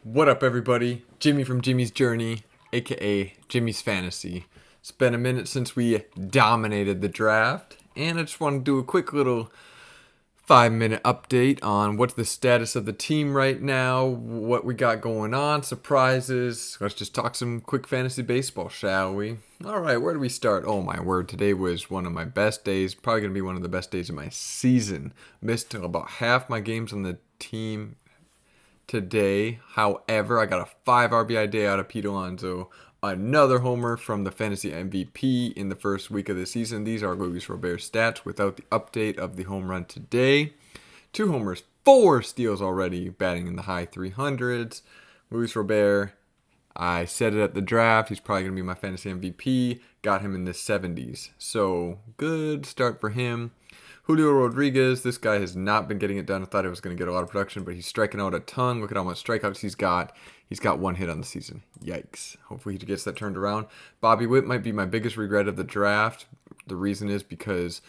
What up, everybody? Jimmy from Jimmy's Journey, aka Jimmy's Fantasy. It's been a minute since we dominated the draft, and I just want to do a quick little 5-minute update on what's the status of the team right now, what we got going on, surprises. Let's just talk some quick fantasy baseball, shall we? All right, where do we start? Oh my word, today was one of my best days, probably going to be one of the best days of my season. Missed about half my games on the team today. However, I got a 5 RBI day out of Pete Alonso. Another homer from the fantasy MVP in the first week of the season. These are Luis Robert's stats without the update of the home run today. 2 homers, 4 steals already, batting in the high 300s. Luis Robert, I said it at the draft, he's probably going to be my fantasy MVP. Got him in the 70s. So, good start for him. Julio Rodriguez, this guy has not been getting it done. I thought he was going to get a lot of production, but he's striking out a ton. Look at how much strikeouts he's got. He's got 1 hit on the season. Yikes. Hopefully he gets that turned around. Bobby Witt might be my biggest regret of the draft. The reason is because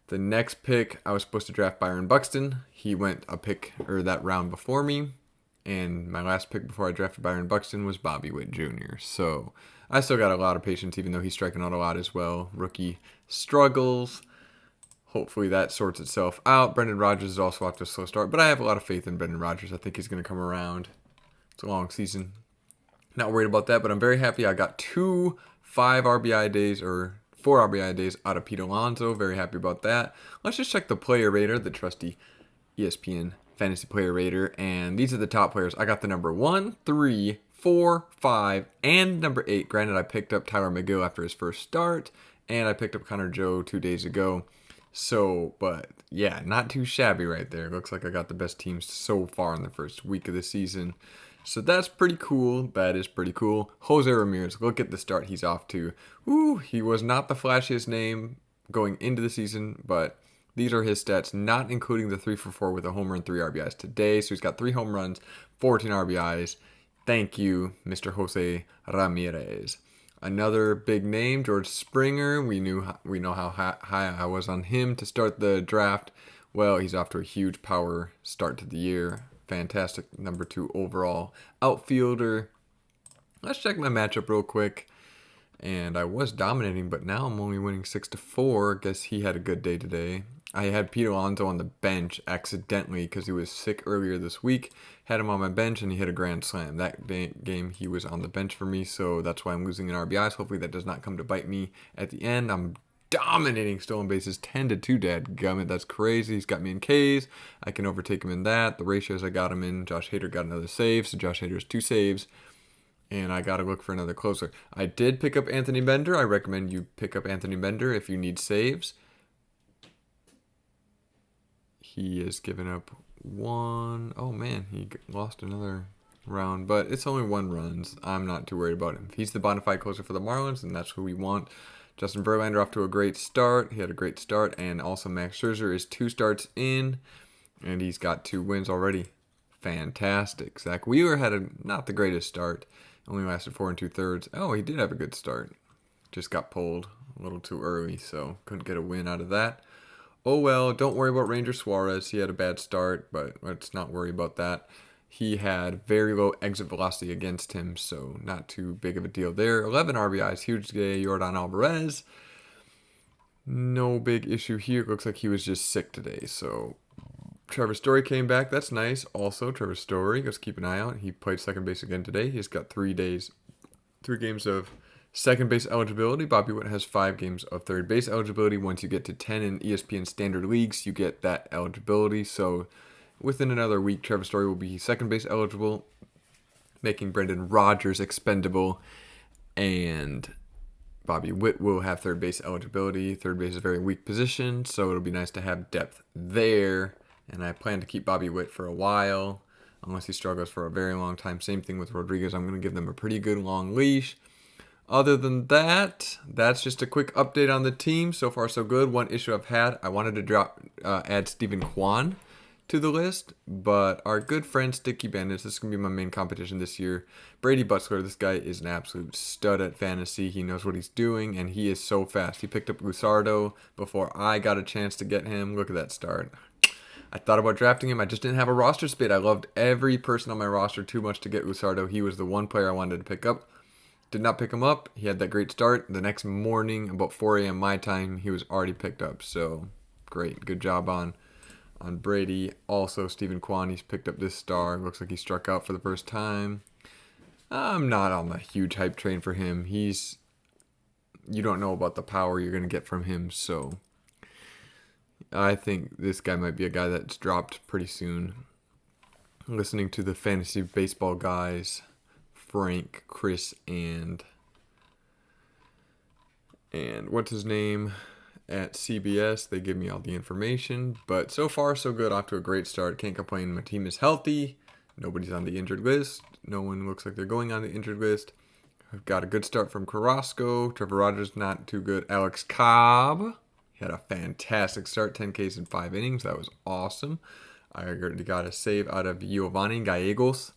the next pick, I was supposed to draft Byron Buxton. He went that round before me. And my last pick before I drafted Byron Buxton was Bobby Witt Jr. So I still got a lot of patience, even though he's striking out a lot as well. Rookie struggles. Hopefully that sorts itself out. Brendan Rodgers is also off to a slow start, but I have a lot of faith in Brendan Rodgers. I think he's going to come around. It's a long season. Not worried about that, but I'm very happy I got 2 5 RBI days or 4 RBI days out of Pete Alonso. Very happy about that. Let's just check the player rater, the trusty ESPN fantasy player rater, and these are the top players. I got the number 1, 3, 4, 5, and number 8. Granted, I picked up Tyler McGill after his first start, and I picked up Connor Joe 2 days ago. So, but yeah, not too shabby right there. Looks like I got the best teams so far in the first week of the season. So that's pretty cool. That is pretty cool. Jose Ramirez, look at the start he's off to. He was not the flashiest name going into the season, but these are his stats, not including the 3 for 4 with a homer and 3 RBIs today. So he's got 3 home runs, 14 RBIs. Thank you, Mr. Jose Ramirez. Another big name, George Springer. We know how high I was on him to start the draft. Well, he's off to a huge power start to the year. Fantastic number 2 overall outfielder. Let's check my matchup real quick. And I was dominating, but now I'm only winning 6-4. Guess he had a good day today. I had Pete Alonso on the bench accidentally because he was sick earlier this week. Had him on my bench and he hit a grand slam. That game he was on the bench for me, so that's why I'm losing in RBIs. Hopefully that does not come to bite me at the end. I'm dominating stolen bases 10-2, dadgummit. That's crazy. He's got me in Ks. I can overtake him in that. The ratios I got him in. Josh Hader got another save, so Josh Hader has 2 saves. And I got to look for another closer. I did pick up Anthony Bender. I recommend you pick up Anthony Bender if you need saves. He has given up 1. Oh man, he lost another round, but it's only 1 runs. I'm not too worried about him. If he's the bona fide closer for the Marlins, and that's who we want. Justin Verlander off to a great start. He had a great start, and also Max Scherzer is 2 starts in, and he's got 2 wins already. Fantastic. Zach Wheeler had not the greatest start. Only lasted 4 2/3. Oh, he did have a good start. Just got pulled a little too early, so couldn't get a win out of that. Oh well, don't worry about Ranger Suarez. He had a bad start, but let's not worry about that. He had very low exit velocity against him, so not too big of a deal there. 11 RBIs, huge day. Yordan Alvarez. No big issue here. Looks like he was just sick today, so Trevor Story came back. That's nice. Also, Trevor Story, let's keep an eye out. He played second base again today. He's got 3 games of second base eligibility. Bobby Witt has 5 games of third base eligibility. Once you get to 10 in ESPN standard leagues, you get that eligibility. So within another week, Trevor Story will be second base eligible, making Brendan Rodgers expendable. And Bobby Witt will have third base eligibility. Third base is a very weak position, so it'll be nice to have depth there. And I plan to keep Bobby Witt for a while, unless he struggles for a very long time. Same thing with Rodriguez. I'm going to give them a pretty good long leash. Other than that, that's just a quick update on the team. So far, so good. One issue I've had, I wanted to add Stephen Kwan to the list, but our good friend Sticky Bandits, this is going to be my main competition this year. Brady Butzler, this guy is an absolute stud at fantasy. He knows what he's doing, and he is so fast. He picked up Lusardo before I got a chance to get him. Look at that start. I thought about drafting him. I just didn't have a roster spit. I loved every person on my roster too much to get Usardo. He was the one player I wanted to pick up. Did not pick him up. He had that great start. The next morning, about 4 a.m. my time, he was already picked up. So great. Good job on Brady. Also, Stephen Kwan, he's picked up this star. Looks like he struck out for the first time. I'm not on the huge hype train for him. You don't know about the power you're going to get from him, so I think this guy might be a guy that's dropped pretty soon. Listening to the fantasy baseball guys, Frank, Chris, and what's his name at CBS, they give me all the information. But so far, so good. Off to a great start. Can't complain. My team is healthy. Nobody's on the injured list. No one looks like they're going on the injured list. I've got a good start from Carrasco. Trevor Rogers, not too good. Alex Cobb, he had a fantastic start. 10 Ks in 5 innings. That was awesome. I already got a save out of Giovanni Gallegos.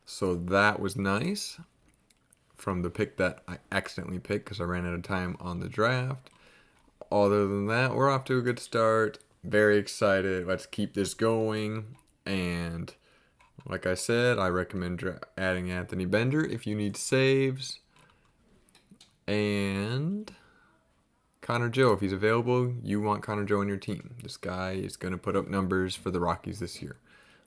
So that was nice. From the pick that I accidentally picked because I ran out of time on the draft. Other than that, we're off to a good start. Very excited. Let's keep this going. And like I said, I recommend adding Anthony Bender if you need saves. And Connor Joe, if he's available, you want Connor Joe on your team. This guy is going to put up numbers for the Rockies this year.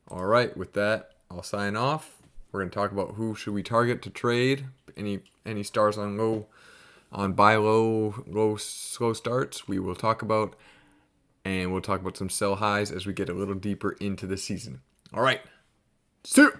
All right, with that, I'll sign off. We're going to talk about who should we target to trade. Any stars on buy low, slow starts, we will talk about. And we'll talk about some sell highs as we get a little deeper into the season. All right. See you.